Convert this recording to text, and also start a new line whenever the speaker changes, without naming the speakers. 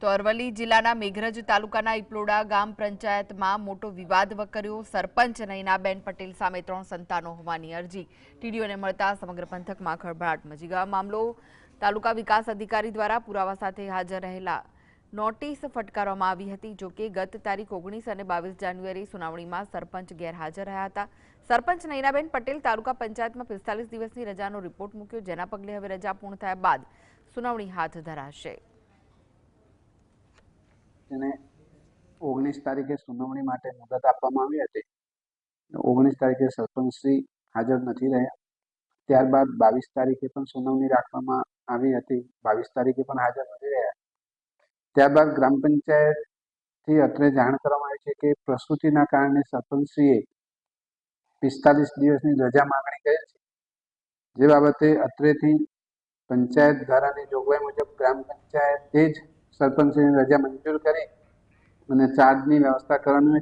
તો અરવલ્લી જિલ્લાના મેઘરજ તાલુકાના ઇપલોડા ગામ પંચાયતમાં મોટો વિવાદ વકર્યો। સરપંચ નયનાબેન પટેલ સામે 3 સંતાનો હોવાની અરજી ટીડીઓને મળતા સમગ્ર પંથકમાં ખળભળાટ મચી ગયો। મામલો તાલુકા વિકાસ અધિકારી દ્વારા પુરાવા સાથે હાજર રહેલા નોટિસ ફટકારવામાં આવી હતી। જો કે ગત તારીખ 19 અને 22 જાન્યુઆરી સુનાવણીમાં સરપંચ ગેરહાજર રહ્યા હતા। સરપંચ નયનાબેન પટેલ તાલુકા પંચાયતમાં 45 દિવસની રજાનો રિપોર્ટ મૂક્યો, જેના પગલે હવે રજા પૂર્ણ થયા બાદ સુનાવણી હાથ ધરાશે।
તેને 19 તારીખે સુનાવણી માટે મુદત આપવામાં આવી હતી। 19 તારીખે સરપંચશ્રી હાજર નથી રહ્યા। ત્યારબાદ 22 તારીખે પણ સુનાવણી રાખવામાં આવી હતી, 22 તારીખે પણ હાજર નથી રહ્યા। ત્યારબાદ ગ્રામ પંચાયતથી અત્રે જાણ કરવામાં આવી છે કે પ્રસૂતિના કારણે સરપંચશ્રીએ 45 દિવસની રજા માંગણી કરી છે, જે બાબતે અત્રેથી પંચાયત ધારાની જોગવાઈ મુજબ ગ્રામ પંચાયતે જ સરપંચની રજા મંજૂર કરી અને ચાર્જની વ્યવસ્થા કરવાની